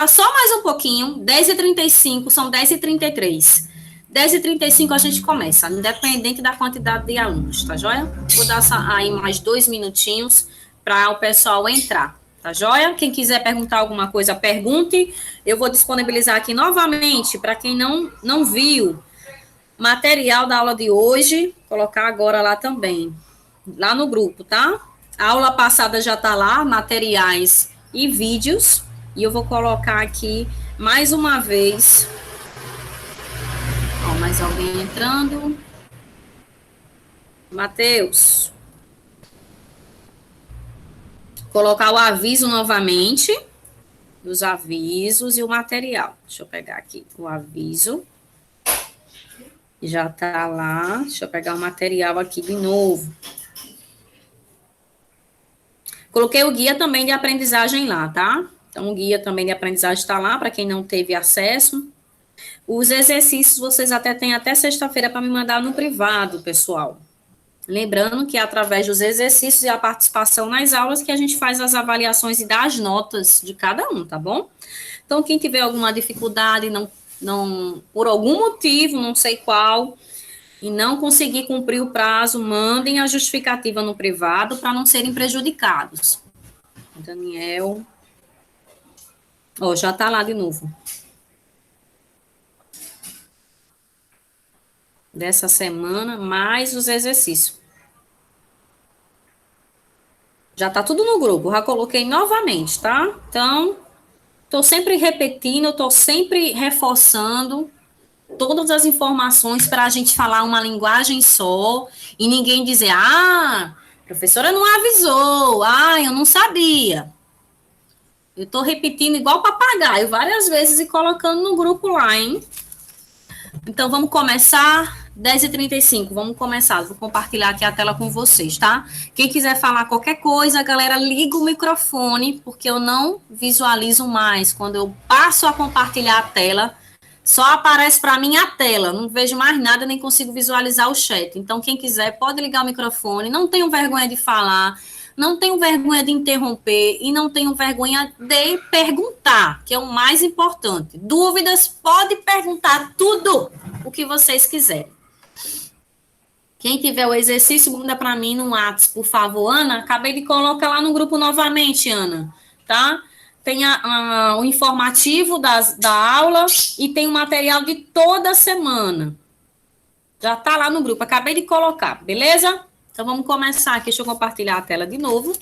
só mais um pouquinho, 10h35, são 10h33. 10h35 a gente começa, independente da quantidade de alunos, tá joia? Vou dar aí mais 2 minutinhos para o pessoal entrar, tá joia? Quem quiser perguntar alguma coisa, pergunte. Eu vou disponibilizar aqui novamente, para quem não viu, material da aula de hoje, colocar agora lá também, lá no grupo, tá? A aula passada já tá lá, materiais e vídeos, e eu vou colocar aqui mais uma vez. Ó, mais alguém entrando. Matheus. Colocar o aviso novamente, os avisos e o material. Deixa eu pegar aqui o aviso. Já tá lá. Deixa eu pegar o material aqui de novo. Coloquei o guia também de aprendizagem lá, tá? Então, o guia também de aprendizagem está lá, para quem não teve acesso. Os exercícios vocês até têm até sexta-feira para me mandar no privado, pessoal. Lembrando que é através dos exercícios e a participação nas aulas que a gente faz as avaliações e dá as notas de cada um, tá bom? Então, quem tiver alguma dificuldade, por algum motivo, não sei qual, e não conseguir cumprir o prazo, mandem a justificativa no privado para não serem prejudicados. Daniel. Ó, já tá lá de novo. Dessa semana, mais os exercícios. Já tá tudo no grupo, já coloquei novamente, tá? Então, tô sempre repetindo, tô sempre reforçando todas as informações para a gente falar uma linguagem só e ninguém dizer, a professora não avisou, eu não sabia. Eu tô repetindo igual papagaio várias vezes e colocando no grupo lá, hein? Então, vamos começar, 10h35, vamos começar. Vou compartilhar aqui a tela com vocês, tá? Quem quiser falar qualquer coisa, galera, liga o microfone, porque eu não visualizo mais. Quando eu passo a compartilhar a tela, só aparece para mim a tela, não vejo mais nada, nem consigo visualizar o chat. Então, quem quiser, pode ligar o microfone, não tenham vergonha de falar, não tenham vergonha de interromper e não tenham vergonha de perguntar, que é o mais importante. Dúvidas, pode perguntar tudo o que vocês quiserem. Quem tiver o exercício, manda para mim no WhatsApp, por favor. Ana, acabei de colocar lá no grupo novamente, Ana, tá? Tem o informativo da aula e tem o material de toda semana. Já tá lá no grupo, acabei de colocar, beleza? Então, vamos começar aqui. Deixa eu compartilhar a tela de novo.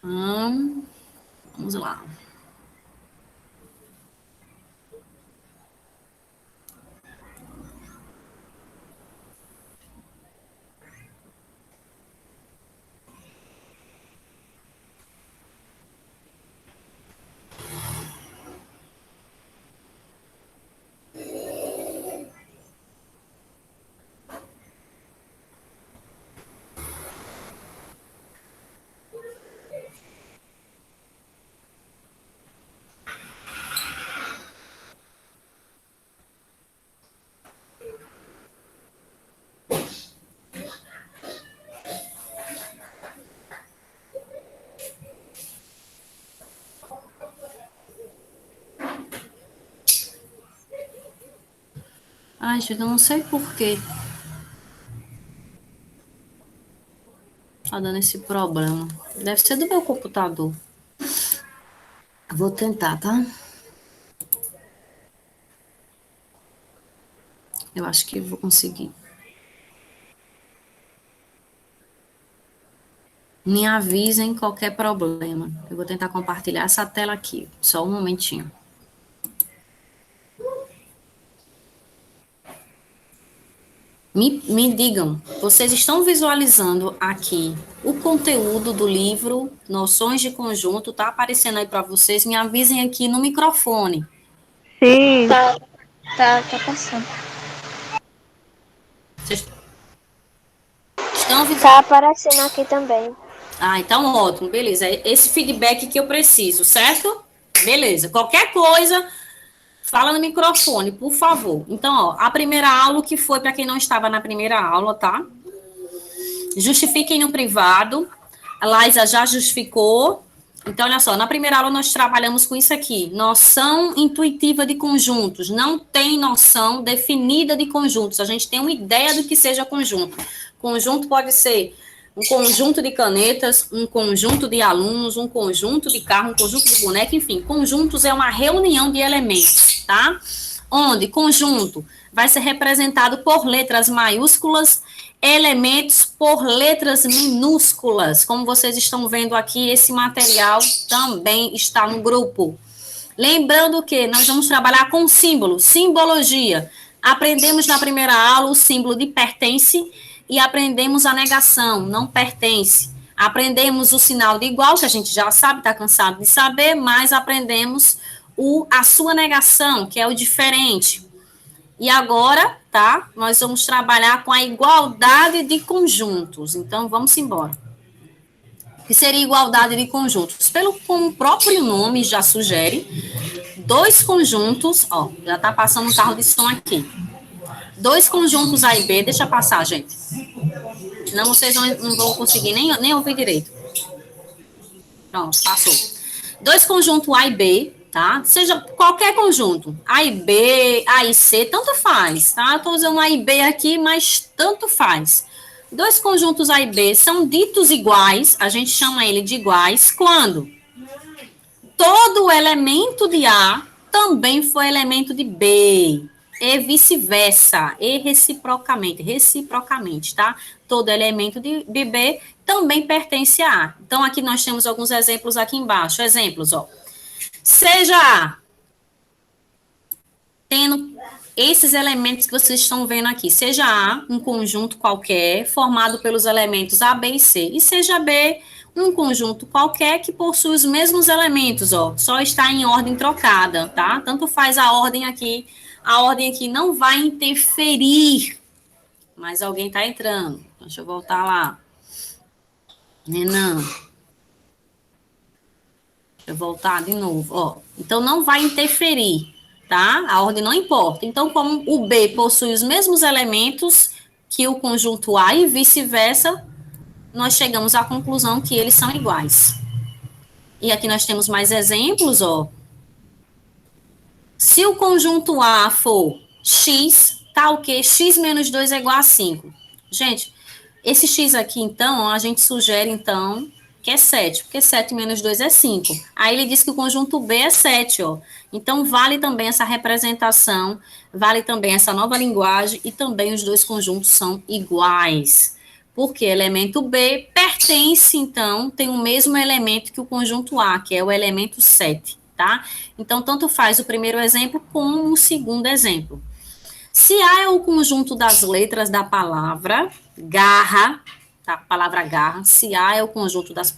Vamos lá. Ai, gente, eu não sei por quê. Tá dando esse problema. Deve ser do meu computador. Vou tentar, tá? Eu acho que vou conseguir. Me avisem qualquer problema. Eu vou tentar compartilhar essa tela aqui. Só um momentinho. Me digam, vocês estão visualizando aqui o conteúdo do livro Noções de Conjunto? Tá aparecendo aí para vocês? Me avisem aqui no microfone. Sim. Tá passando. Vocês estão visualizando? Tá aparecendo aqui também. Então ótimo, beleza. Esse feedback que eu preciso, certo? Beleza. Qualquer coisa, fala no microfone, por favor. Então, ó, a primeira aula, que foi para quem não estava na primeira aula, tá? Justifiquem no privado. A Laísa já justificou. Então, olha só, na primeira aula nós trabalhamos com isso aqui, noção intuitiva de conjuntos. Não tem noção definida de conjuntos, a gente tem uma ideia do que seja conjunto. Conjunto pode ser um conjunto de canetas, um conjunto de alunos, um conjunto de carro, um conjunto de boneca, enfim. Conjuntos é uma reunião de elementos, tá? Onde conjunto vai ser representado por letras maiúsculas, elementos por letras minúsculas. Como vocês estão vendo aqui, esse material também está no grupo. Lembrando que nós vamos trabalhar com símbolo, simbologia. Aprendemos na primeira aula o símbolo de pertence e aprendemos a negação, não pertence. Aprendemos o sinal de igual, que a gente já sabe, está cansado de saber, mas aprendemos a sua negação, que é o diferente. E agora, tá? Nós vamos trabalhar com a igualdade de conjuntos. Então, vamos embora. O que seria igualdade de conjuntos? Como o próprio nome já sugere, dois conjuntos, ó, já tá passando um carro de som aqui. Dois conjuntos A e B, deixa passar, gente. Senão vocês não vão conseguir nem ouvir direito. Pronto, passou. Dois conjuntos A e B, tá? Seja qualquer conjunto, A e B, A e C, tanto faz, tá? Eu tô usando A e B aqui, mas tanto faz. Dois conjuntos A e B são ditos iguais, a gente chama ele de iguais, quando todo elemento de A também foi elemento de B, e vice-versa, e reciprocamente, tá? Todo elemento de B também pertence a A. Então, aqui nós temos alguns exemplos aqui embaixo. Exemplos, ó. Seja A, tendo esses elementos que vocês estão vendo aqui, seja A, um conjunto qualquer, formado pelos elementos A, B e C, e seja B, um conjunto qualquer que possui os mesmos elementos, ó, só está em ordem trocada, tá? Tanto faz a ordem aqui não vai interferir, mas alguém está entrando. Deixa eu voltar lá. Renan. Deixa eu voltar de novo, ó. Então, não vai interferir, tá? A ordem não importa. Então, como o B possui os mesmos elementos que o conjunto A e vice-versa, nós chegamos à conclusão que eles são iguais. E aqui nós temos mais exemplos, ó. Se o conjunto A for X, tá o quê? X menos 2 é igual a 5. Gente, esse X aqui, então, a gente sugere, então, que é 7, porque 7 menos 2 é 5. Aí ele diz que o conjunto B é 7, ó. Então, vale também essa representação, vale também essa nova linguagem, e também os dois conjuntos são iguais. Porque elemento B pertence, então, tem o mesmo elemento que o conjunto A, que é o elemento 7, tá? Então, tanto faz o primeiro exemplo como o segundo exemplo. Se A é o conjunto das letras da palavra garra, tá? Palavra garra, se A é o conjunto das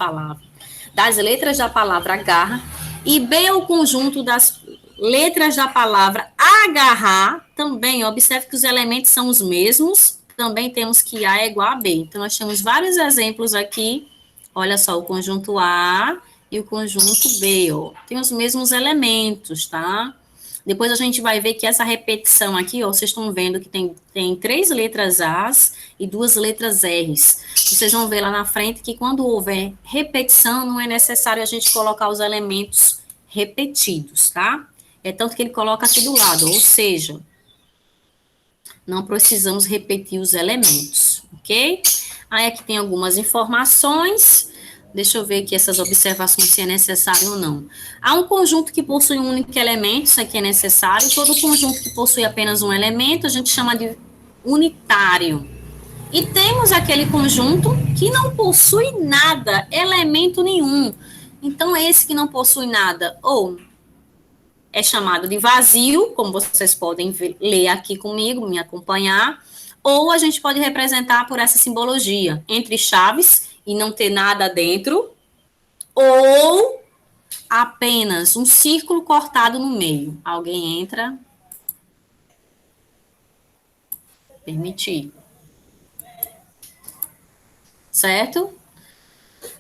letras da palavra garra, e B é o conjunto das letras da palavra agarrar, também observe que os elementos são os mesmos, também temos que A é igual a B. Então, nós temos vários exemplos aqui. Olha só, o conjunto A e o conjunto B, ó. Tem os mesmos elementos, tá? Depois a gente vai ver que essa repetição aqui, ó, vocês estão vendo que tem 3 letras As e 2 letras Rs. Vocês vão ver lá na frente que quando houver repetição, não é necessário a gente colocar os elementos repetidos, tá? É tanto que ele coloca aqui do lado, ou seja, não precisamos repetir os elementos, ok? Aí aqui tem algumas informações. Deixa eu ver aqui essas observações, se é necessário ou não. Há um conjunto que possui um único elemento, isso aqui é necessário. Todo conjunto que possui apenas um elemento, a gente chama de unitário. E temos aquele conjunto que não possui nada, elemento nenhum. Então, esse que não possui nada, ou é chamado de vazio, como vocês podem ler aqui comigo, me acompanhar, ou a gente pode representar por essa simbologia, entre chaves e não ter nada dentro, ou apenas um círculo cortado no meio. Alguém entra? Permitir. Certo?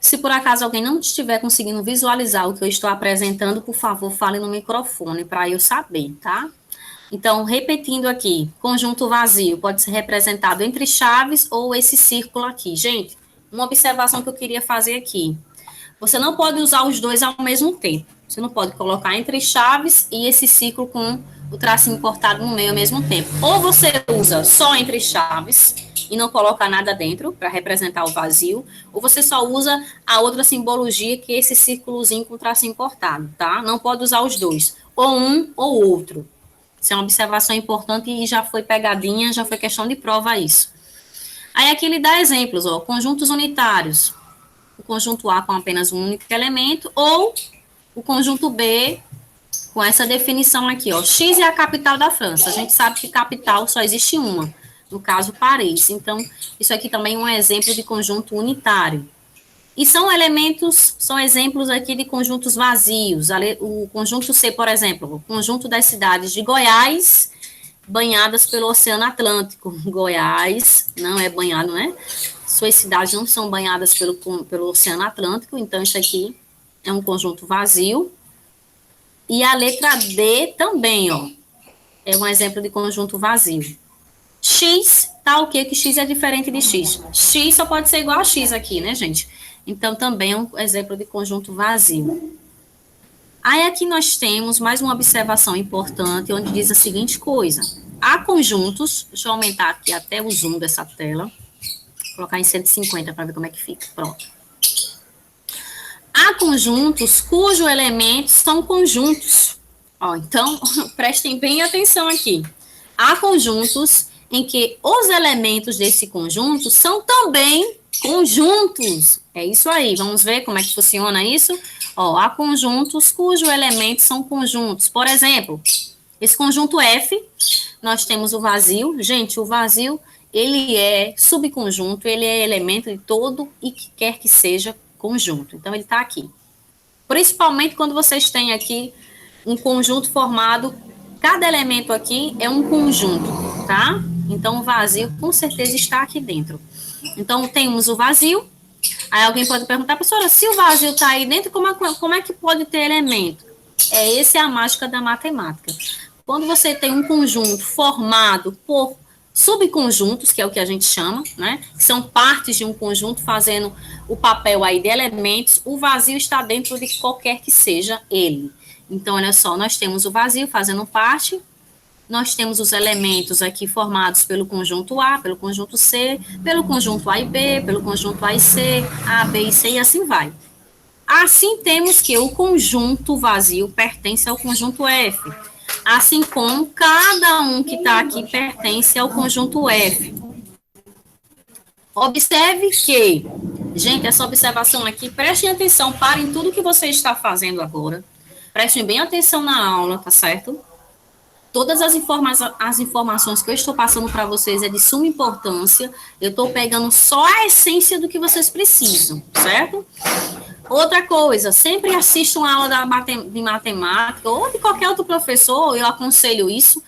Se por acaso alguém não estiver conseguindo visualizar o que eu estou apresentando, por favor, fale no microfone para eu saber, tá? Então, repetindo aqui, conjunto vazio pode ser representado entre chaves ou esse círculo aqui. Gente, uma observação que eu queria fazer aqui. Você não pode usar os dois ao mesmo tempo. Você não pode colocar entre chaves e esse ciclo com o tracinho cortado no meio ao mesmo tempo. Ou você usa só entre chaves e não coloca nada dentro para representar o vazio, ou você só usa a outra simbologia, que é esse círculozinho com o tracinho cortado, tá? Não pode usar os dois, ou um ou outro. Isso é uma observação importante e já foi pegadinha, já foi questão de prova isso. Aí aqui ele dá exemplos, ó, conjuntos unitários. O conjunto A com apenas um único elemento, ou o conjunto B com essa definição aqui, ó. X é a capital da França. A gente sabe que capital só existe uma, no caso Paris. Então, isso aqui também é um exemplo de conjunto unitário. E são elementos, são exemplos aqui de conjuntos vazios. O conjunto C, por exemplo, o conjunto das cidades de Goiás, banhadas pelo Oceano Atlântico. Goiás não é banhado, né? Suas cidades não são banhadas pelo Oceano Atlântico, então isso aqui é um conjunto vazio. E a letra D também, ó, é um exemplo de conjunto vazio. X, tá o quê? Que X é diferente de X. X só pode ser igual a X aqui, né, gente? Então, também é um exemplo de conjunto vazio. Aí, aqui nós temos mais uma observação importante, onde diz a seguinte coisa. Há conjuntos, deixa eu aumentar aqui até o zoom dessa tela, vou colocar em 150 para ver como é que fica, pronto. Há conjuntos cujos elementos são conjuntos. Ó, então, prestem bem atenção aqui. Há conjuntos em que os elementos desse conjunto são também conjuntos. É isso aí, vamos ver como é que funciona isso? Ó, há conjuntos cujos elementos são conjuntos. Por exemplo, esse conjunto F, nós temos o vazio. Gente, o vazio, ele é subconjunto, ele é elemento de todo e que quer que seja conjunto. Então, ele está aqui. Principalmente quando vocês têm aqui um conjunto formado, cada elemento aqui é um conjunto, tá? Então, o vazio, com certeza, está aqui dentro. Então, temos o vazio. Aí alguém pode perguntar, professora, se o vazio está aí dentro, como é que pode ter elemento? Essa é a mágica da matemática. Quando você tem um conjunto formado por subconjuntos, que é o que a gente chama, né? Que são partes de um conjunto fazendo o papel aí de elementos, o vazio está dentro de qualquer que seja ele. Então, olha só, nós temos o vazio fazendo parte, nós temos os elementos aqui formados pelo conjunto A, pelo conjunto C, pelo conjunto A e B, pelo conjunto A e C, A, B e C, e assim vai. Assim, temos que o conjunto vazio pertence ao conjunto F, assim como cada um que está aqui pertence ao conjunto F. Observe que, gente, essa observação aqui, prestem atenção, parem tudo que você está fazendo agora, prestem bem atenção na aula, tá certo? Todas as informações que eu estou passando para vocês é de suma importância, eu estou pegando só a essência do que vocês precisam, certo? Outra coisa, sempre assistam a aula de matemática ou de qualquer outro professor, eu aconselho isso,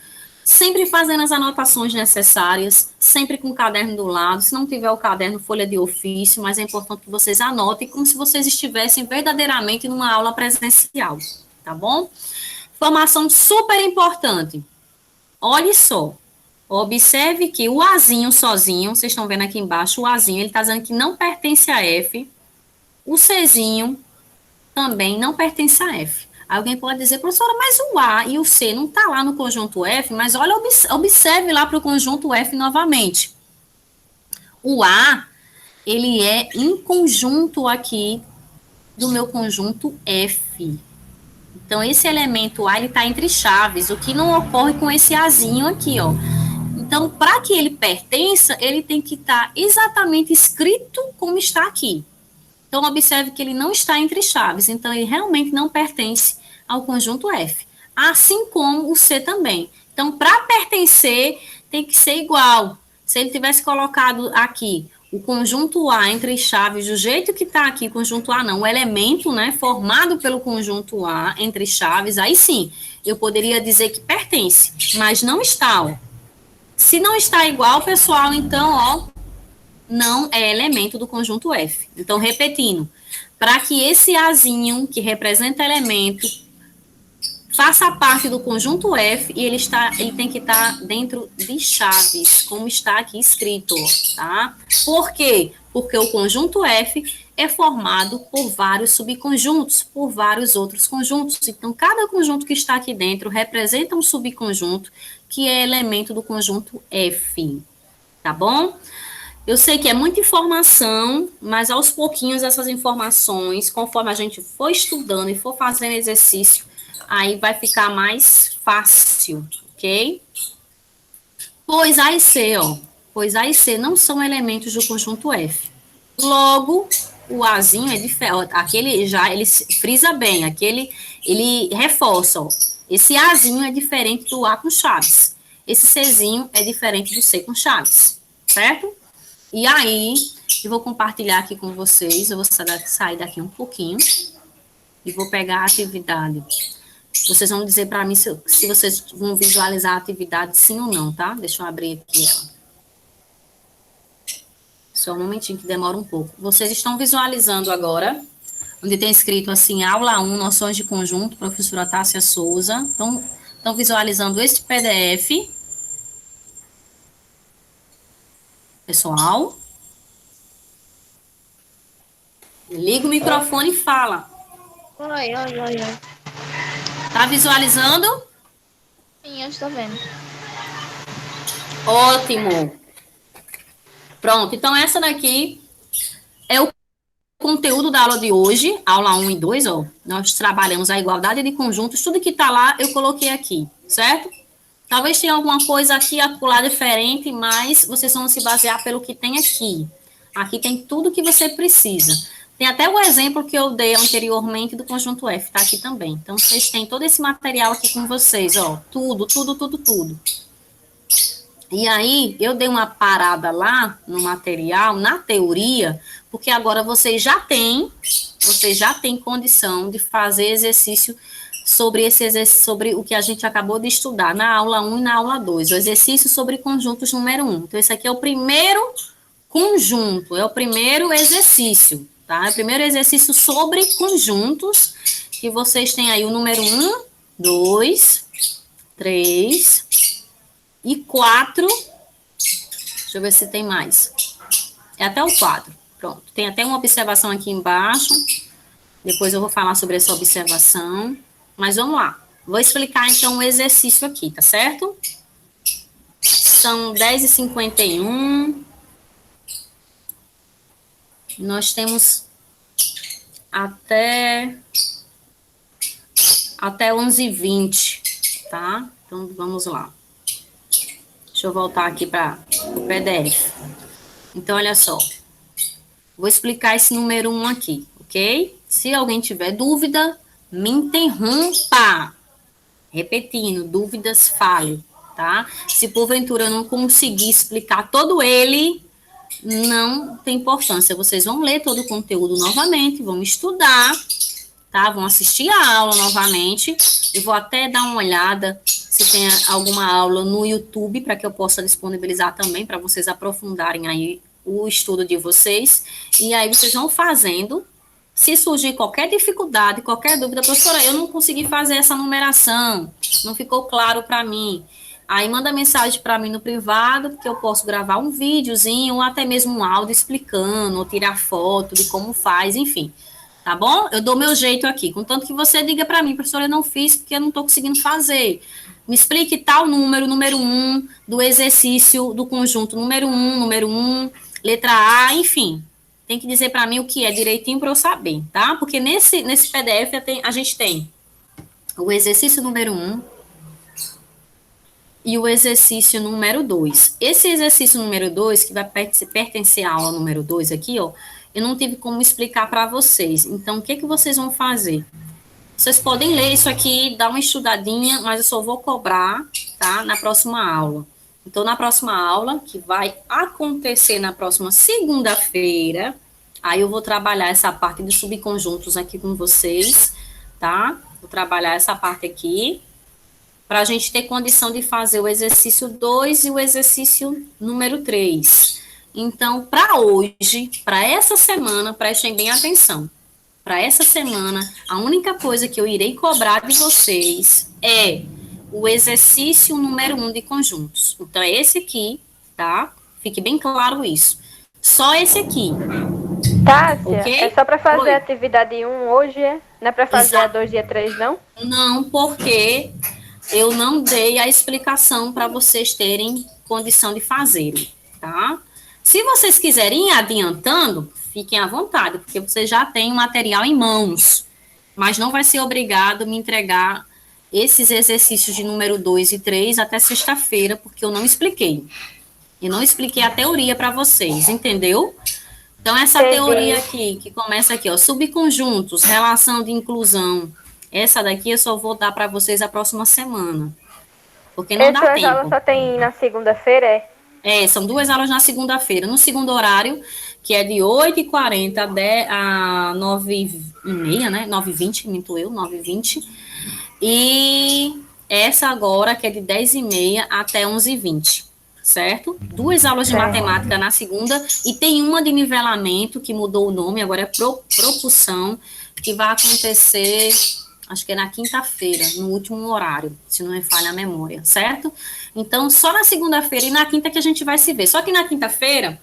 sempre fazendo as anotações necessárias, sempre com o caderno do lado, se não tiver o caderno, folha de ofício, mas é importante que vocês anotem como se vocês estivessem verdadeiramente numa aula presencial, tá bom? Informação super importante. Olhe só, observe que o Azinho sozinho, vocês estão vendo aqui embaixo, o Azinho, ele está dizendo que não pertence a F, o Czinho também não pertence a F. Alguém pode dizer, professora, mas o A e o C não está lá no conjunto F, mas olha, observe lá para o conjunto F novamente. O A, ele é em conjunto aqui do meu conjunto F. Então, esse elemento A, ele está entre chaves, o que não ocorre com esse Azinho aqui, ó. Então, para que ele pertença, ele tem que estar exatamente escrito como está aqui. Então, observe que ele não está entre chaves, então ele realmente não pertence ao conjunto F. Assim como o C também. Então, para pertencer, tem que ser igual. Se ele tivesse colocado aqui o conjunto A entre chaves, do jeito que está aqui, conjunto A não, o elemento, né, formado pelo conjunto A entre chaves, aí sim, eu poderia dizer que pertence, mas não está, ó. Se não está igual, pessoal, então, ó, não é elemento do conjunto F. Então, repetindo, para que esse Azinho, que representa elemento, faça parte do conjunto F, e ele tem que estar dentro de chaves, como está aqui escrito, tá? Por quê? Porque o conjunto F, é formado por vários subconjuntos, por vários outros conjuntos. Então, cada conjunto que está aqui dentro representa um subconjunto que é elemento do conjunto F, tá bom? Eu sei que é muita informação, mas aos pouquinhos essas informações, conforme a gente for estudando e for fazendo exercício, aí vai ficar mais fácil, ok? Pois A e C, ó. Pois A e C não são elementos do conjunto F. Logo, o Azinho é diferente. Aquele já, ele frisa bem, aquele, ele reforça, ó. Esse Azinho é diferente do A com chaves. Esse Czinho é diferente do C com chaves, certo? E aí, eu vou compartilhar aqui com vocês, eu vou sair daqui um pouquinho e vou pegar a atividade. Vocês vão dizer para mim se vocês vão visualizar a atividade sim ou não, tá? Deixa eu abrir aqui ela. Só um momentinho que demora um pouco. Vocês estão visualizando agora, onde tem escrito assim, aula 1, noções de conjunto, professora Tássia Souza. Estão visualizando este PDF. Pessoal? Liga o microfone e fala. Oi. Tá visualizando? Sim, eu estou vendo. Ótimo. Pronto, então essa daqui é o conteúdo da aula de hoje, aula 1 e 2, ó. Nós trabalhamos a igualdade de conjuntos, tudo que tá lá eu coloquei aqui, certo? Talvez tenha alguma coisa aqui acolá diferente, mas vocês vão se basear pelo que tem aqui. Aqui tem tudo que você precisa. Tem até o exemplo que eu dei anteriormente do conjunto F, tá aqui também. Então, vocês têm todo esse material aqui com vocês, ó. Tudo. E aí, eu dei uma parada lá no material, na teoria, porque agora vocês já têm condição de fazer exercício sobre o que a gente acabou de estudar na aula 1 e na aula 2, o exercício sobre conjuntos número 1. Então, esse aqui é o primeiro conjunto, é o primeiro exercício, tá? É o primeiro exercício sobre conjuntos, que vocês têm aí o número 1, 2, 3 e 4. Deixa eu ver se tem mais. É até o 4. Pronto. Tem até uma observação aqui embaixo. Depois eu vou falar sobre essa observação. Mas vamos lá. Vou explicar, então, o exercício aqui, tá certo? São 10h51. Nós temos até 11h20, tá? Então, vamos lá. Deixa eu voltar aqui para o PDF. Então, olha só. Vou explicar esse número 1 aqui, ok? Se alguém tiver dúvida, me interrompa. Repetindo, dúvidas, fale, tá? Se porventura eu não conseguir explicar todo ele, não tem importância. Vocês vão ler todo o conteúdo novamente, vão estudar, tá? Vão assistir a aula novamente. Eu vou até dar uma olhada se tem alguma aula no YouTube, para que eu possa disponibilizar também, para vocês aprofundarem aí o estudo de vocês. E aí vocês vão fazendo. Se surgir qualquer dificuldade, qualquer dúvida, professora, eu não consegui fazer essa numeração, não ficou claro para mim. Aí manda mensagem para mim no privado, porque eu posso gravar um videozinho, ou até mesmo um áudio explicando, ou tirar foto de como faz, enfim. Tá bom? Eu dou meu jeito aqui, contanto que você diga para mim, professora, eu não fiz porque eu não estou conseguindo fazer. Me explique tal número 1, do exercício do conjunto número 1, letra A, enfim. Tem que dizer para mim o que é direitinho para eu saber, tá? Porque nesse PDF a gente tem o exercício número 1 e o exercício número 2. Esse exercício número 2, que vai pertencer à aula número 2 aqui, ó, eu não tive como explicar para vocês. Então, o que vocês vão fazer? Vocês podem ler isso aqui, dar uma estudadinha, mas eu só vou cobrar, tá? Na próxima aula. Então, na próxima aula, que vai acontecer na próxima segunda-feira, aí eu vou trabalhar essa parte dos subconjuntos aqui com vocês, tá? Vou trabalhar essa parte aqui, para a gente ter condição de fazer o exercício 2 e o exercício número 3. Então, para hoje, para essa semana, prestem bem atenção. Para essa semana, a única coisa que eu irei cobrar de vocês é o exercício número 1 de conjuntos. Então, é esse aqui, tá? Fique bem claro isso. Só esse aqui. Tássia, é ok? só para fazer Oi. a atividade 1 hoje, é? Não é para fazer a 2 e a 3, não? Não, porque eu não dei a explicação para vocês terem condição de fazerem, tá? Se vocês quiserem ir adiantando, fiquem à vontade, porque vocês já têm o material em mãos, mas não vai ser obrigado a me entregar esses exercícios de número 2 e 3 até sexta-feira, porque eu não expliquei. E não expliquei a teoria para vocês, entendeu? Então, essa teoria Entendi. aqui, que começa aqui, ó, subconjuntos, relação de inclusão, essa daqui eu só vou dar para vocês a próxima semana, porque não dá Essas aulas tempo. só tem na segunda-feira, é? São 2 aulas na segunda-feira. No segundo horário, que é de 8h40 a 9h30, né? 9h20, minto eu, 9h20. E essa agora, que é de 10h30 até 11h20, certo? 2 aulas de matemática na segunda e tem uma de nivelamento, que mudou o nome, agora é propulsão, que vai acontecer, acho que é na quinta-feira, no último horário, se não me falha a memória, certo? Então, só na segunda-feira e na quinta que a gente vai se ver. Só que na quinta-feira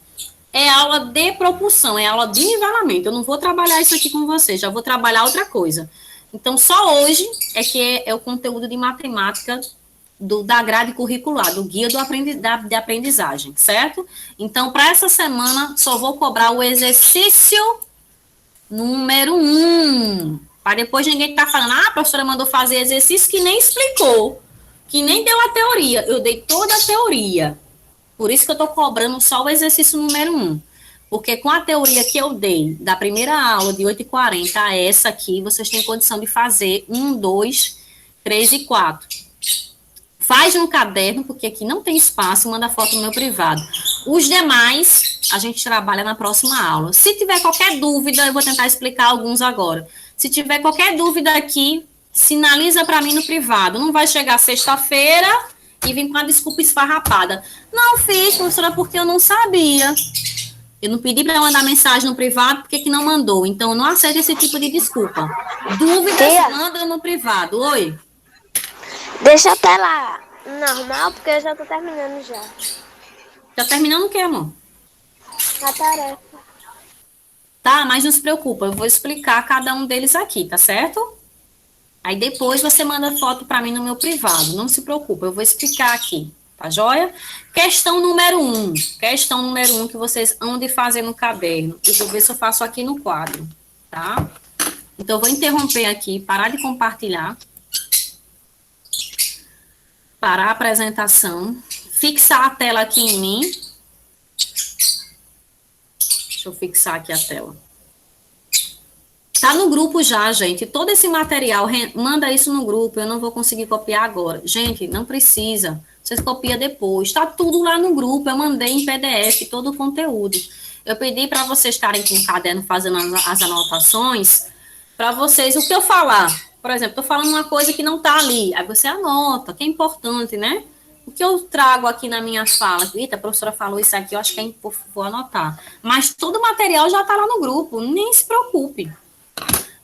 é aula de propulsão, é aula de nivelamento. Eu não vou trabalhar isso aqui com vocês, já vou trabalhar outra coisa. Então, só hoje é que é o conteúdo de matemática da grade curricular, do guia de aprendizagem, certo? Então, para essa semana, só vou cobrar o exercício número 1. Para depois ninguém estar falando, a professora mandou fazer exercício que nem explicou, que nem deu a teoria. Eu dei toda a teoria. Por isso que eu estou cobrando só o exercício número 1. Porque com a teoria que eu dei, da primeira aula de 8h40 a essa aqui, vocês têm condição de fazer 1, 2, 3 e 4. Faz no caderno, porque aqui não tem espaço, manda foto no meu privado. Os demais, a gente trabalha na próxima aula. Se tiver qualquer dúvida, eu vou tentar explicar alguns agora. Se tiver qualquer dúvida aqui, sinaliza para mim no privado. Não vai chegar sexta-feira e vir com a desculpa esfarrapada. Não fiz, professora, porque eu não sabia. Eu não pedi para mandar mensagem no privado, porque que não mandou. Então, eu não aceito esse tipo de desculpa. Dúvidas, manda no privado. Oi? Deixa a tela normal, porque eu já tô terminando já. Tá terminando o quê, amor? A tarefa. Tá, mas não se preocupa, eu vou explicar cada um deles aqui, tá certo? Aí depois você manda foto para mim no meu privado, não se preocupa, eu vou explicar aqui, tá joia? Questão número 1, que vocês hão de fazer no caderno. Eu vou ver se eu faço aqui no quadro, tá? Então, eu vou interromper aqui, parar de compartilhar. Parar a apresentação, fixar a tela aqui em mim. Deixa eu fixar aqui a tela. Tá no grupo já, gente. Todo esse material, manda isso no grupo. Eu não vou conseguir copiar agora. Gente, não precisa. Vocês copiam depois. Tá tudo lá no grupo. Eu mandei em PDF todo o conteúdo. Eu pedi para vocês estarem com o caderno fazendo as anotações. Para vocês, o que eu falar. Por exemplo, tô falando uma coisa que não tá ali. Aí você anota, que é importante, né? O que eu trago aqui na minha fala, eita, a professora falou isso aqui, eu acho que é vou anotar. Mas todo o material já tá lá no grupo, nem se preocupe.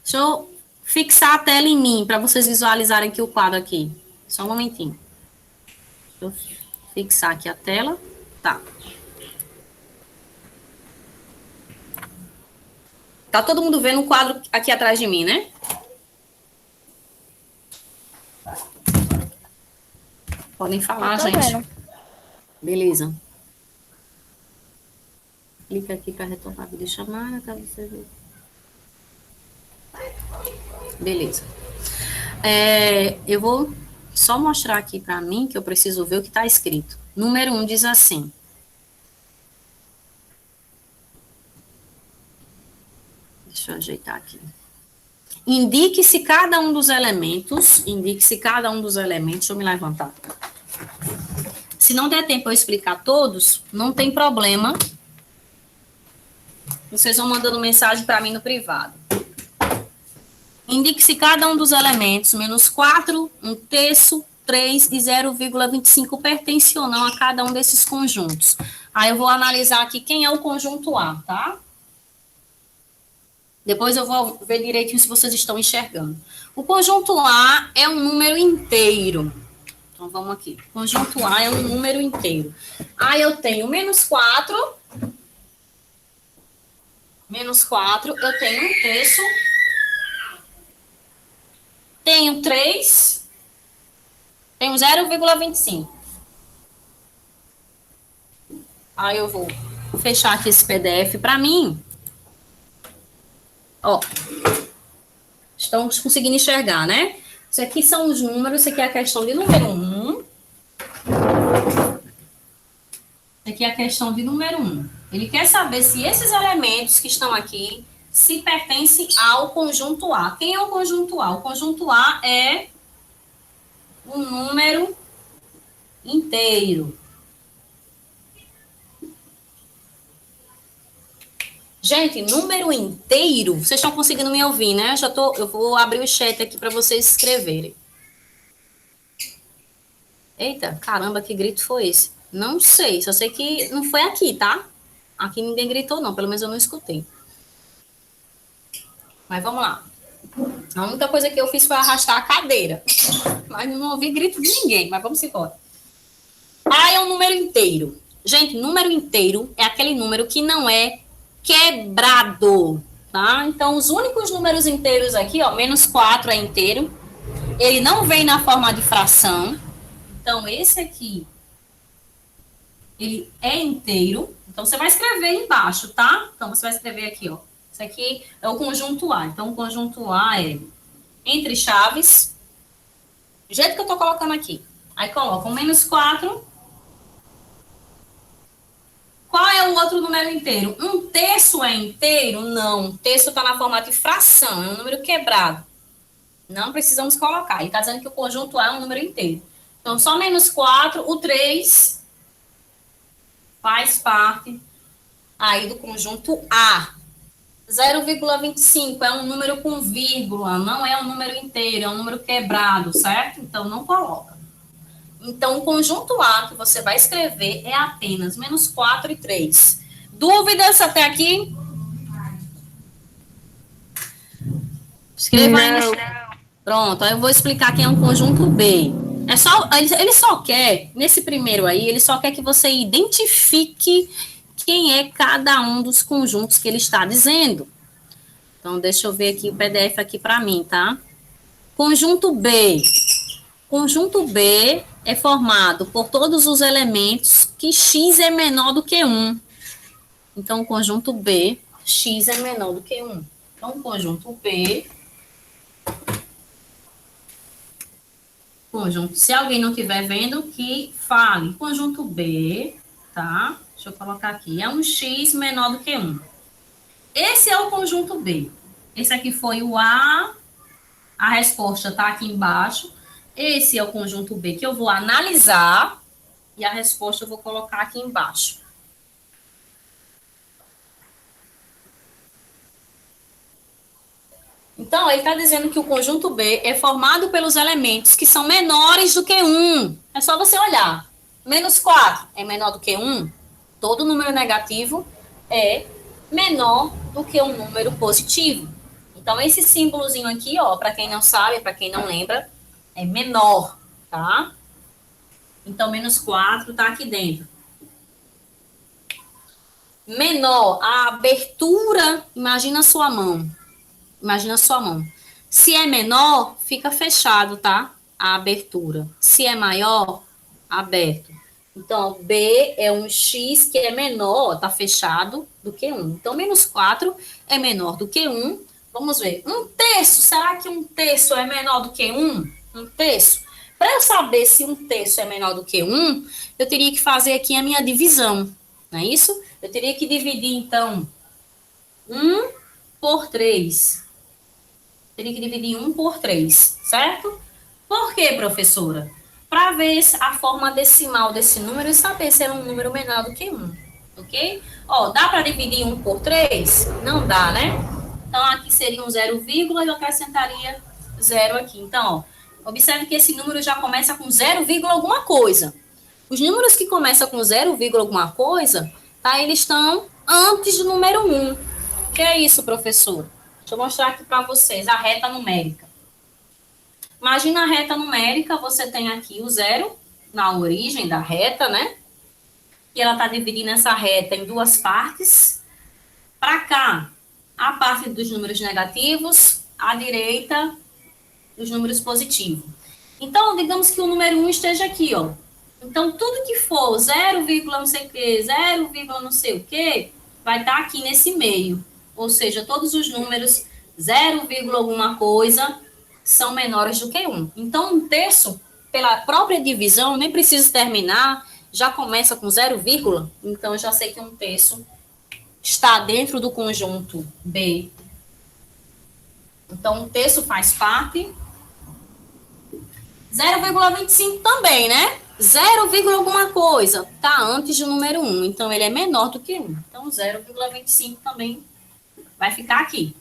Deixa eu fixar a tela em mim, para vocês visualizarem aqui o quadro aqui. Só um momentinho. Deixa eu fixar aqui a tela. Tá. Tá todo mundo vendo o quadro aqui atrás de mim, né? Podem falar, gente. Vendo. Beleza. Clica aqui para retomar a videochamada, para você ver. Beleza. Eu vou só mostrar aqui para mim, que eu preciso ver o que está escrito. Número 1 diz assim. Deixa eu ajeitar aqui. Indique-se cada um dos elementos. Deixa eu me levantar. Se não der tempo eu explicar todos, não tem problema. Vocês vão mandando mensagem para mim no privado. Indique-se cada um dos elementos, menos 4, 1/3, 3 e 0,25 pertence ou não a cada um desses conjuntos. Aí eu vou analisar aqui quem é o conjunto A, tá? Depois eu vou ver direitinho se vocês estão enxergando. O conjunto A é um número inteiro. Então, vamos aqui. O conjunto A é um número inteiro. Aí eu tenho menos 4 Menos 4, eu tenho 1/3. Tenho 3. Tenho 0,25. Aí eu vou fechar aqui esse PDF para mim. Ó. Estamos conseguindo enxergar, né? Isso aqui são os números, isso aqui é a questão de número 1. Isso aqui é a questão de número 1. Ele quer saber se esses elementos que estão aqui se pertencem ao conjunto A. Quem é o conjunto A? O conjunto A é um número inteiro. Gente, número inteiro, vocês estão conseguindo me ouvir, né? Eu vou abrir o chat aqui para vocês escreverem. Eita, caramba, que grito foi esse? Não sei, só sei que não foi aqui, tá? Aqui ninguém gritou não, pelo menos eu não escutei. Mas vamos lá. A única coisa que eu fiz foi arrastar a cadeira. Mas não ouvi grito de ninguém, mas vamos embora. A é um número inteiro. Gente, número inteiro é aquele número que não é quebrado, tá? Então, os únicos números inteiros aqui, ó, menos 4 é inteiro. Ele não vem na forma de fração. Então, esse aqui, ele é inteiro. Então, você vai escrever embaixo, tá? Então, você vai escrever aqui, ó. Isso aqui é o conjunto A. Então, o conjunto A é entre chaves, do jeito que eu tô colocando aqui. Aí, coloca um menos 4. Qual é o outro número inteiro? 1/3 é inteiro? Não. 1/3 está na forma de fração, é um número quebrado. Não precisamos colocar. Ele está dizendo que o conjunto A é um número inteiro. Então, só menos 4, o 3 faz parte aí do conjunto A. 0,25 é um número com vírgula, não é um número inteiro, é um número quebrado, certo? Então, não coloca. Então, o conjunto A que você vai escrever é apenas menos 4 e 3. Dúvidas até aqui? Escreva aí. Pronto, aí eu vou explicar quem é um conjunto B. Ele só quer, nesse primeiro aí, ele só quer que você identifique quem é cada um dos conjuntos que ele está dizendo. Então, deixa eu ver aqui o PDF aqui para mim, tá? Conjunto B. Conjunto B é formado por todos os elementos que x é menor do que 1. Então, o conjunto B, x é menor do que 1. Então, o conjunto B... se alguém não estiver vendo, que fale. Conjunto B, tá? Deixa eu colocar aqui. É um x menor do que 1. Esse é o conjunto B. Esse aqui foi o A. A resposta está aqui embaixo. Esse é o conjunto B que eu vou analisar. E a resposta eu vou colocar aqui embaixo. Então, ele está dizendo que o conjunto B é formado pelos elementos que são menores do que 1. É só você olhar. Menos 4 é menor do que 1. Todo número negativo é menor do que um número positivo. Então, esse símbolozinho aqui, ó, para quem não sabe, para quem não lembra, é menor, tá? Então, menos 4 está aqui dentro. Menor, a abertura, imagina a sua mão. Imagina a sua mão. Se é menor, fica fechado, tá? A abertura. Se é maior, aberto. Então, B é um X que é menor, tá fechado, do que 1. Então, menos 4 é menor do que 1. Vamos ver. 1/3, será que 1/3 é menor do que 1? 1/3? Para eu saber se 1/3 é menor do que 1, eu teria que fazer aqui a minha divisão, não é isso? Eu teria que dividir, então, 1 por 3. Teria que dividir 1 por 3, certo? Por quê, professora? Para ver a forma decimal desse número e saber se é um número menor do que 1, ok? Ó, dá para dividir 1 por 3? Não dá, né? Então, aqui seria um 0, e eu acrescentaria 0 aqui. Então, ó, observe que esse número já começa com 0, alguma coisa. Os números que começam com 0, alguma coisa, tá? Eles estão antes do número 1. O que é isso, professor? Deixa eu mostrar aqui para vocês a reta numérica. Imagina a reta numérica, você tem aqui o 0 na origem da reta, né? E ela está dividindo essa reta em duas partes. Para cá, a parte dos números negativos, à direita dos números positivos. Então, digamos que o número 1 esteja aqui, ó. Então, tudo que for 0, não sei o que, 0, não sei o que, vai estar aqui nesse meio. Ou seja, todos os números 0, alguma coisa são menores do que 1. Então, um terço, pela própria divisão, nem preciso terminar, já começa com 0, então eu já sei que um terço está dentro do conjunto B. Então, um terço faz parte. 0,25 também, né? 0, alguma coisa está antes do número 1, então ele é menor do que 1. Então, 0,25 também vai ficar aqui.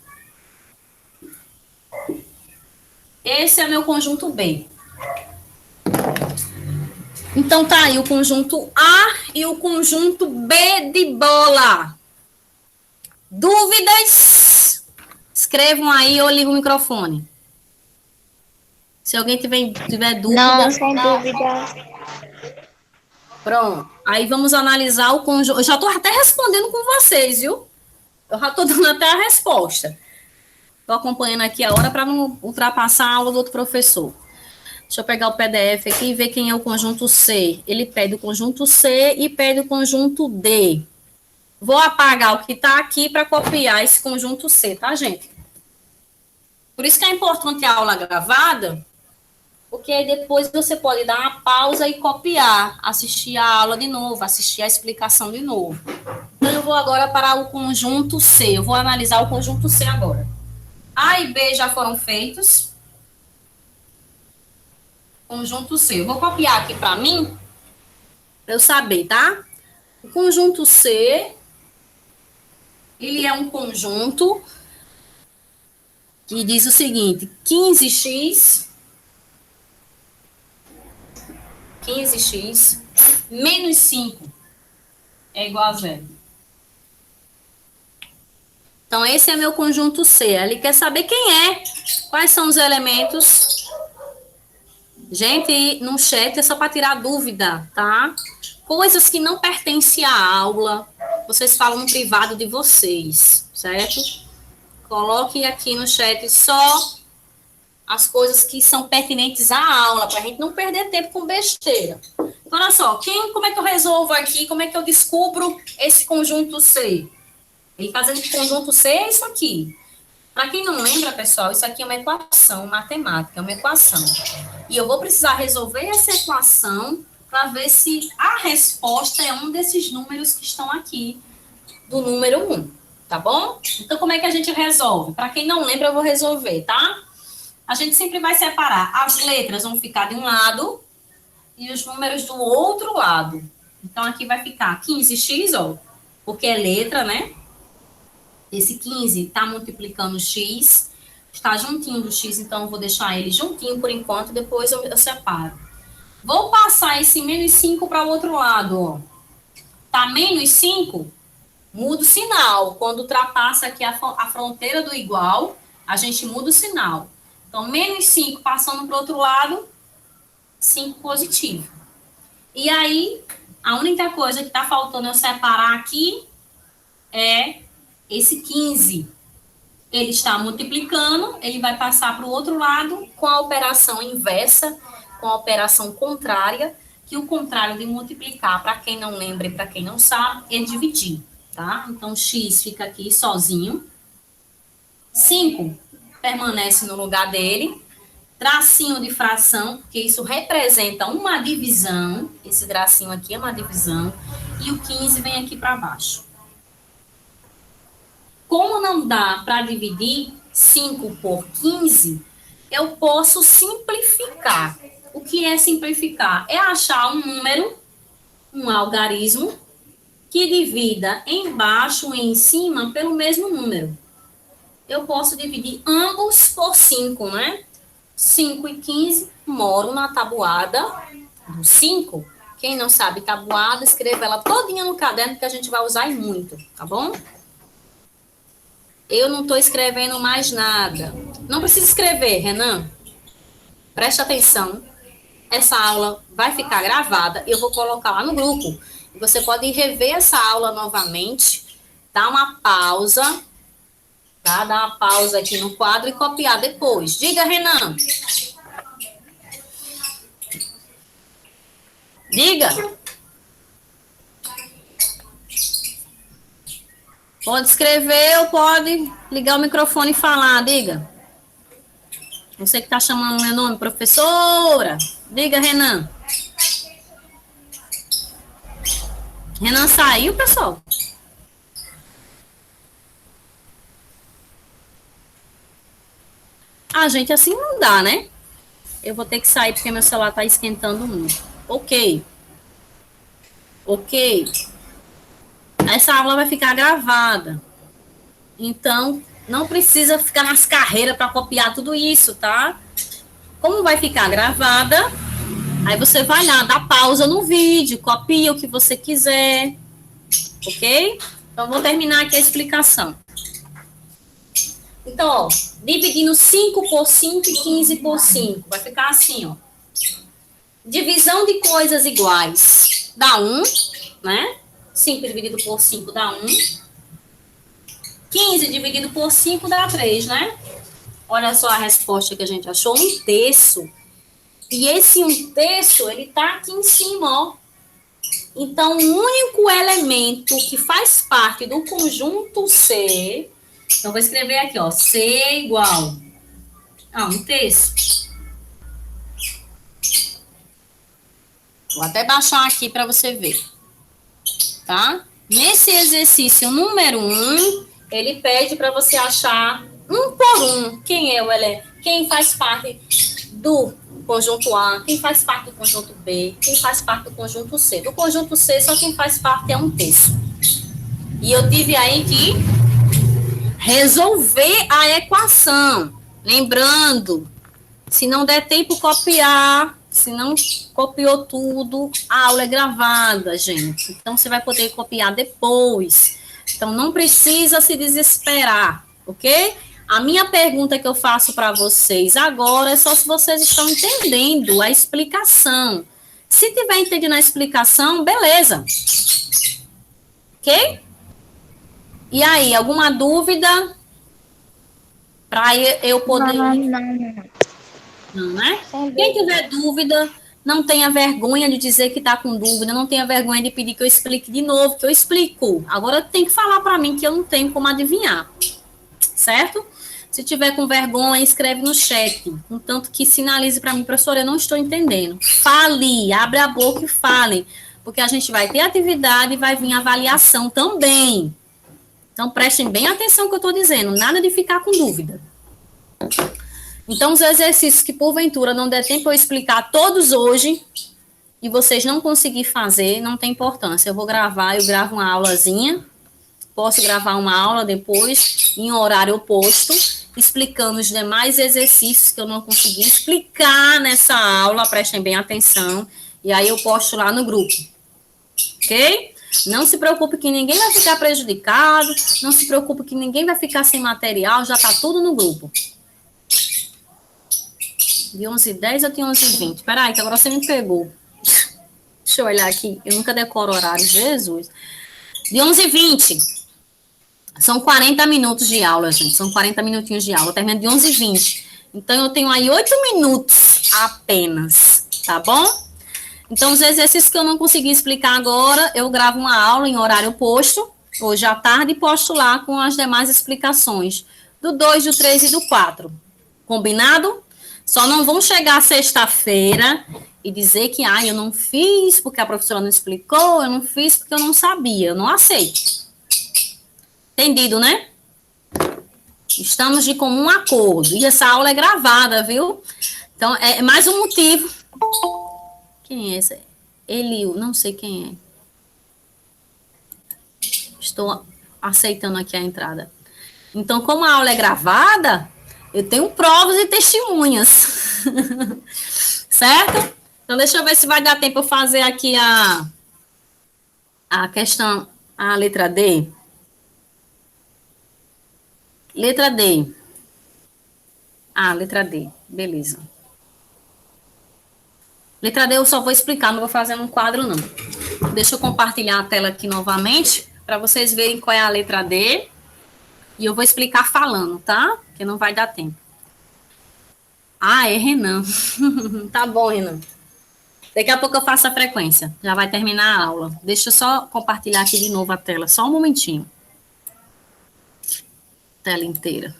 Esse é meu conjunto B. Então, tá aí o conjunto A e o conjunto B de bola. Dúvidas? Escrevam aí ou ligam o microfone. Se alguém tiver dúvida... Não, sem dúvida. Pronto. Aí vamos analisar o conjunto. Eu já estou até respondendo com vocês, viu? Eu já estou dando até a resposta. Estou acompanhando aqui a hora para não ultrapassar a aula do outro professor. Deixa eu pegar o PDF aqui e ver quem é o conjunto C. Ele pede o conjunto C e pede o conjunto D. Vou apagar o que está aqui para copiar esse conjunto C, tá, gente? Por isso que é importante a aula gravada, porque aí depois você pode dar uma pausa e copiar, assistir a aula de novo, assistir a explicação de novo. Então, eu vou agora para o conjunto C. Eu vou analisar o conjunto C agora. A e B já foram feitos. Conjunto C. Eu vou copiar aqui para mim, para eu saber, tá? O conjunto C, ele é um conjunto que diz o seguinte: 15x menos 5 é igual a 0. Então, esse é meu conjunto C. Ele quer saber quem é, quais são os elementos. Gente, no chat é só para tirar dúvida, tá? Coisas que não pertencem à aula, vocês falam no privado de vocês, certo? Coloque aqui no chat só as coisas que são pertinentes à aula, para a gente não perder tempo com besteira. Então, olha só, como é que eu resolvo aqui, como é que eu descubro esse conjunto C? Ele fazendo que conjunto C é isso aqui. Para quem não lembra, pessoal, isso aqui é uma equação matemática, é uma equação. E eu vou precisar resolver essa equação para ver se a resposta é um desses números que estão aqui, do número 1, tá bom? Então, como é que a gente resolve? Para quem não lembra, eu vou resolver, tá? A gente sempre vai separar. As letras vão ficar de um lado e os números do outro lado. Então, aqui vai ficar 15x, ó, porque é letra, né? Esse 15 está multiplicando x, está juntinho do x, então eu vou deixar ele juntinho por enquanto, depois eu separo. Vou passar esse menos 5 para o outro lado, ó. Tá menos 5? Muda o sinal. Quando ultrapassa aqui a fronteira do igual, a gente muda o sinal. Então, menos 5 passando para o outro lado, 5 positivo. E aí, a única coisa que está faltando eu separar aqui é esse 15. Ele está multiplicando, ele vai passar para o outro lado com a operação inversa, com a operação contrária, que o contrário de multiplicar, para quem não lembra e para quem não sabe, é dividir, tá? Então, x fica aqui sozinho. 5 permanece no lugar dele. Tracinho de fração, porque isso representa uma divisão. Esse tracinho aqui é uma divisão. E o 15 vem aqui para baixo. Como não dá para dividir 5 por 15, eu posso simplificar. O que é simplificar? É achar um número, um algarismo, que divida embaixo e em cima pelo mesmo número. Eu posso dividir ambos por 5, né? 5 e 15, moro na tabuada do 5. Quem não sabe tabuada, escreva ela todinha no caderno, que a gente vai usar muito, tá bom? Eu não estou escrevendo mais nada. Não precisa escrever, Renan. Preste atenção. Essa aula vai ficar gravada. Eu vou colocar lá no grupo. Você pode rever essa aula novamente. Dá uma pausa. Tá? Dar uma pausa aqui no quadro e copiar depois. Diga, Renan. Diga. Pode escrever ou pode ligar o microfone e falar, diga. Você que está chamando meu nome, professora. Diga, Renan. Renan saiu, pessoal? Ah, gente, assim não dá, né? Eu vou ter que sair porque meu celular está esquentando muito. Ok. Ok. Essa aula vai ficar gravada. Então, não precisa ficar nas carreiras para copiar tudo isso, tá? Como vai ficar gravada, aí você vai lá, dá pausa no vídeo, copia o que você quiser, ok? Então, vou terminar aqui a explicação. Então, ó, dividindo 5 por 5 e 15 por 5, vai ficar assim, ó. Divisão de coisas iguais dá 1, né? 5 dividido por 5 dá 1. 15 dividido por 5 dá 3, né? Olha só a resposta que a gente achou, 1/3. E esse 1/3, ele tá aqui em cima, ó. Então, o único elemento que faz parte do conjunto C, então vou escrever aqui, ó, C igual a 1/3. Vou até baixar aqui para você ver, tá? Nesse exercício número 1, ele pede para você achar 1 por 1. Quem é o elemento? Quem faz parte do conjunto A? Quem faz parte do conjunto B? Quem faz parte do conjunto C? Do conjunto C, só quem faz parte é 1/3. E eu tive aí que resolver a equação. Lembrando, se não der tempo copiar, se não copiou tudo, a aula é gravada, gente. Então, você vai poder copiar depois. Então, não precisa se desesperar, ok? A minha pergunta que eu faço para vocês agora é só se vocês estão entendendo a explicação. Se tiver entendendo a explicação, beleza. Ok? E aí, alguma dúvida? Para eu poder... Não, né? Quem tiver dúvida, não tenha vergonha de dizer que está com dúvida, não tenha vergonha de pedir que eu explique de novo, que eu explico. Agora tem que falar para mim que eu não tenho como adivinhar, certo? Se tiver com vergonha, escreve no chat, contanto que sinalize para mim, professora, eu não estou entendendo. Fale, abre a boca e fale, porque a gente vai ter atividade e vai vir avaliação também. Então, prestem bem atenção no que eu estou dizendo, nada de ficar com dúvida. Então, os exercícios que, porventura, não der tempo eu explicar todos hoje, e vocês não conseguirem fazer, não tem importância. Eu vou gravar, eu gravo uma aulazinha, posso gravar uma aula depois, em horário oposto, explicando os demais exercícios que eu não consegui explicar nessa aula, prestem bem atenção, e aí eu posto lá no grupo, ok? Não se preocupe que ninguém vai ficar prejudicado, não se preocupe que ninguém vai ficar sem material, já está tudo no grupo. De 11h10 até 11h20. Peraí, que agora você me pegou. Deixa eu olhar aqui. Eu nunca decoro horário. Jesus. De 11h20. São 40 minutos de aula, gente. São 40 minutinhos de aula. Termina de 11h20. Então, eu tenho aí 8 minutos apenas. Tá bom? Então, os exercícios que eu não consegui explicar agora, eu gravo uma aula em horário oposto, hoje à tarde, e posto lá com as demais explicações. Do 2, do 3 e do 4. Combinado? Só não vão chegar sexta-feira e dizer que, eu não fiz porque a professora não explicou, eu não fiz porque eu não sabia. Eu não aceito. Entendido, né? Estamos de comum acordo. E essa aula é gravada, viu? Então, é mais um motivo. Quem é esse? Elio, não sei quem é. Estou aceitando aqui a entrada. Então, como a aula é gravada... Eu tenho provas e testemunhas. Certo? Então, deixa eu ver se vai dar tempo eu fazer aqui a questão, a letra D. Letra D. Letra D. Beleza. Letra D eu só vou explicar, não vou fazer num quadro, não. Deixa eu compartilhar a tela aqui novamente, para vocês verem qual é a letra D. E eu vou explicar falando, tá? Porque não vai dar tempo. Ah, é Renan. Tá bom, Renan. Daqui a pouco eu faço a frequência. Já vai terminar a aula. Deixa eu só compartilhar aqui de novo a tela. Só um momentinho. Tela inteira.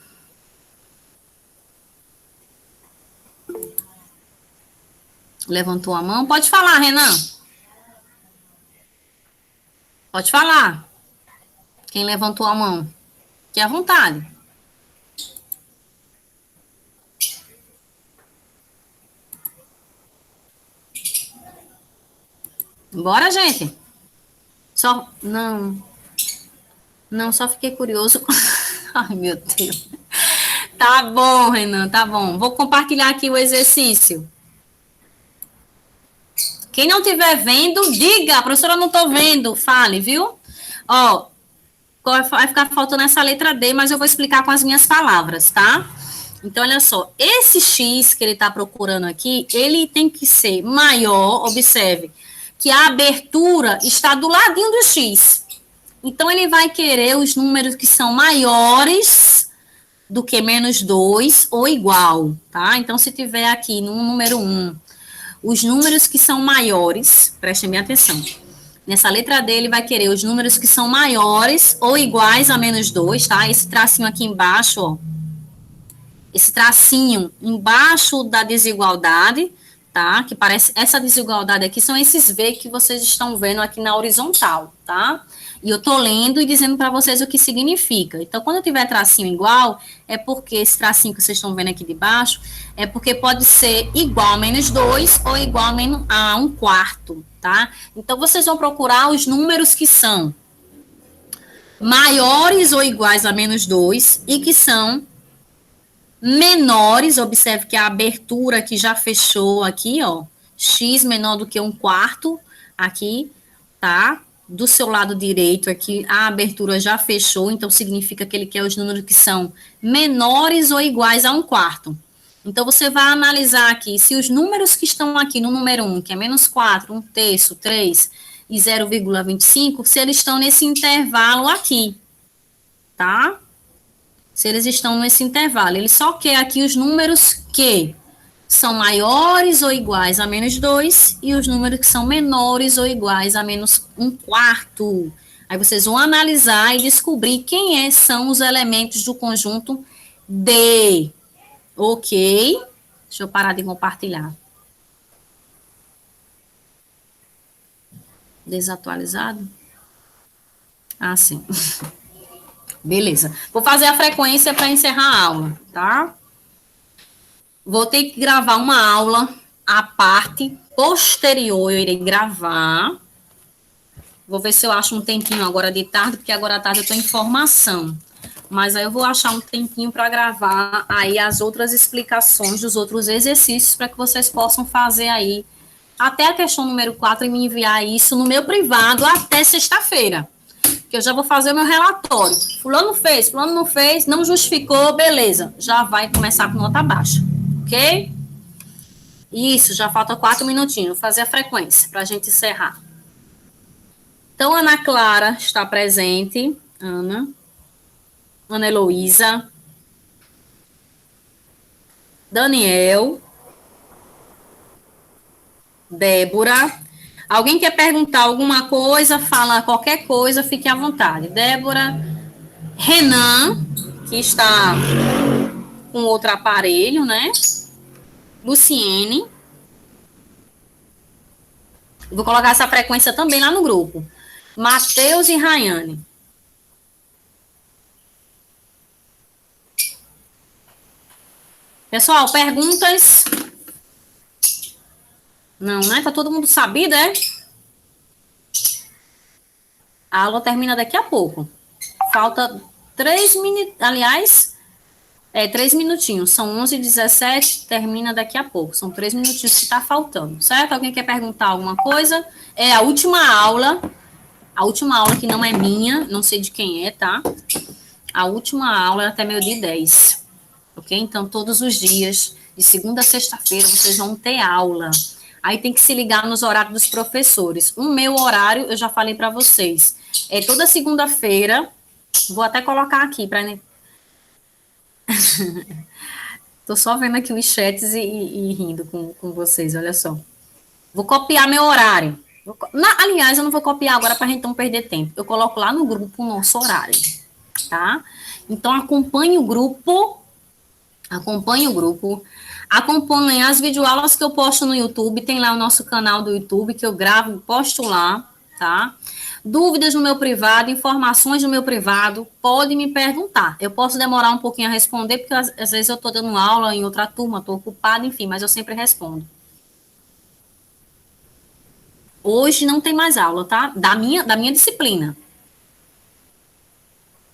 Levantou a mão. Pode falar, Renan. Pode falar. Quem levantou a mão? Fique à vontade. Bora, gente. Só. Não. Não, só fiquei curioso. Ai, meu Deus. Tá bom, Renan, tá bom. Vou compartilhar aqui o exercício. Quem não estiver vendo, diga. Professora, não tô vendo. Fale, viu? Ó, vai ficar faltando essa letra D, mas eu vou explicar com as minhas palavras, tá? Então, olha só. Esse X que ele tá procurando aqui, ele tem que ser maior, observe, que a abertura está do ladinho do X. Então, ele vai querer os números que são maiores do que menos 2 ou igual, tá? Então, se tiver aqui no número 1, os números que são maiores, prestem bem atenção. Nessa letra D, ele vai querer os números que são maiores ou iguais a menos 2, tá? Esse tracinho aqui embaixo, ó. Esse tracinho embaixo da desigualdade, tá? Que parece, essa desigualdade aqui são esses V que vocês estão vendo aqui na horizontal, tá? E eu tô lendo e dizendo para vocês o que significa. Então, quando eu tiver tracinho igual, é porque esse tracinho que vocês estão vendo aqui de baixo, é porque pode ser igual a menos 2 ou igual a 1/4, tá? Então, vocês vão procurar os números que são maiores ou iguais a menos 2 e que são menores, observe que a abertura aqui já fechou aqui, ó, x menor do que 1/4, aqui, tá? Do seu lado direito aqui, a abertura já fechou, então significa que ele quer os números que são menores ou iguais a 1/4. Então, você vai analisar aqui, se os números que estão aqui no número 1, que é menos 4, 1/3, 3 e 0,25, se eles estão nesse intervalo aqui, tá? Se eles estão nesse intervalo. Ele só quer aqui os números que são maiores ou iguais a menos 2 e os números que são menores ou iguais a menos 1/4. Aí vocês vão analisar e descobrir quem são os elementos do conjunto D. Ok? Deixa eu parar de compartilhar. Desatualizado? Ah, sim. Beleza. Vou fazer a frequência para encerrar a aula, tá? Vou ter que gravar uma aula à parte, posterior, eu irei gravar. Vou ver se eu acho um tempinho agora de tarde, porque agora à tarde eu estou em formação. Mas aí eu vou achar um tempinho para gravar aí as outras explicações dos outros exercícios para que vocês possam fazer aí até a questão número 4 e me enviar isso no meu privado até sexta-feira. Que eu já vou fazer o meu relatório. Fulano fez, fulano não fez, não justificou, beleza. Já vai começar com nota baixa, ok? Isso, já falta 4 minutinhos. Vou fazer a frequência para a gente encerrar. Então, Ana Clara está presente. Ana Heloísa. Daniel. Débora. Alguém quer perguntar alguma coisa, fala qualquer coisa, fique à vontade. Débora, Renan, que está com outro aparelho, né? Luciene. Vou colocar essa frequência também lá no grupo. Matheus e Rayane. Pessoal, perguntas? Não, né? Tá todo mundo sabido, é? A aula termina daqui a pouco. Falta 3 minutos. Aliás, 3 minutinhos. São 11h17, termina daqui a pouco. São 3 minutinhos que tá faltando, certo? Alguém quer perguntar alguma coisa? É a última aula. A última aula que não é minha, não sei de quem é, tá? A última aula é até meio-dia e 10. Ok? Então, todos os dias, de segunda a sexta-feira, vocês vão ter aula. Aí tem que se ligar nos horários dos professores. O meu horário, eu já falei para vocês, é toda segunda-feira, vou até colocar aqui, Tô só vendo aqui os chats e rindo com vocês, olha só. Vou copiar meu horário. Aliás, eu não vou copiar agora para a gente não perder tempo. Eu coloco lá no grupo o nosso horário, tá? Então, acompanhe o grupo. Acompanhe as videoaulas que eu posto no YouTube. Tem lá o nosso canal do YouTube que eu gravo e posto lá, tá? Dúvidas no meu privado, informações no meu privado, pode me perguntar. Eu posso demorar um pouquinho a responder, porque às vezes eu estou dando aula em outra turma, estou ocupada, enfim, mas eu sempre respondo. Hoje não tem mais aula, tá? Da minha disciplina.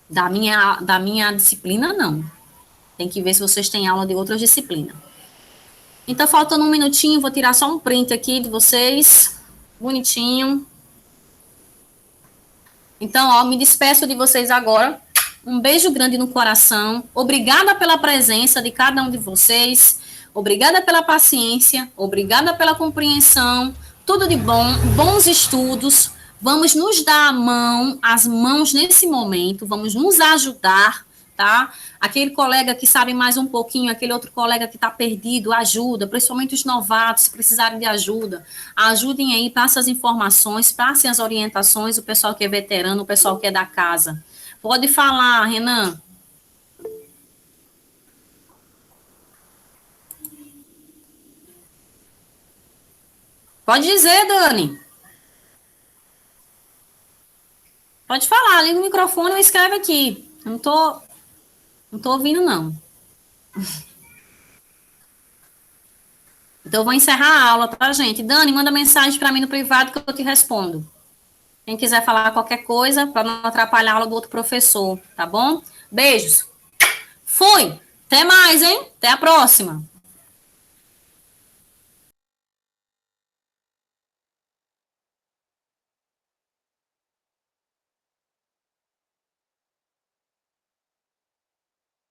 Da minha disciplina, não. Tem que ver se vocês têm aula de outras disciplinas. Então, faltando um minutinho, vou tirar só um print aqui de vocês. Bonitinho. Então, ó, me despeço de vocês agora. Um beijo grande no coração. Obrigada pela presença de cada um de vocês. Obrigada pela paciência. Obrigada pela compreensão. Tudo de bom. Bons estudos. Vamos nos dar as mãos nesse momento. Vamos nos ajudar, tá? Aquele colega que sabe mais um pouquinho, aquele outro colega que está perdido, ajuda, principalmente os novatos, se precisarem de ajuda, ajudem aí, passem as informações, passem as orientações, o pessoal que é veterano, o pessoal que é da casa. Pode falar, Renan. Pode dizer, Dani. Pode falar, liga o microfone ou escreve aqui. Eu não tô ouvindo, não. Então, eu vou encerrar a aula, tá, gente? Dani, manda mensagem para mim no privado que eu te respondo. Quem quiser falar qualquer coisa, para não atrapalhar a aula do outro professor, tá bom? Beijos. Fui. Até mais, hein? Até a próxima.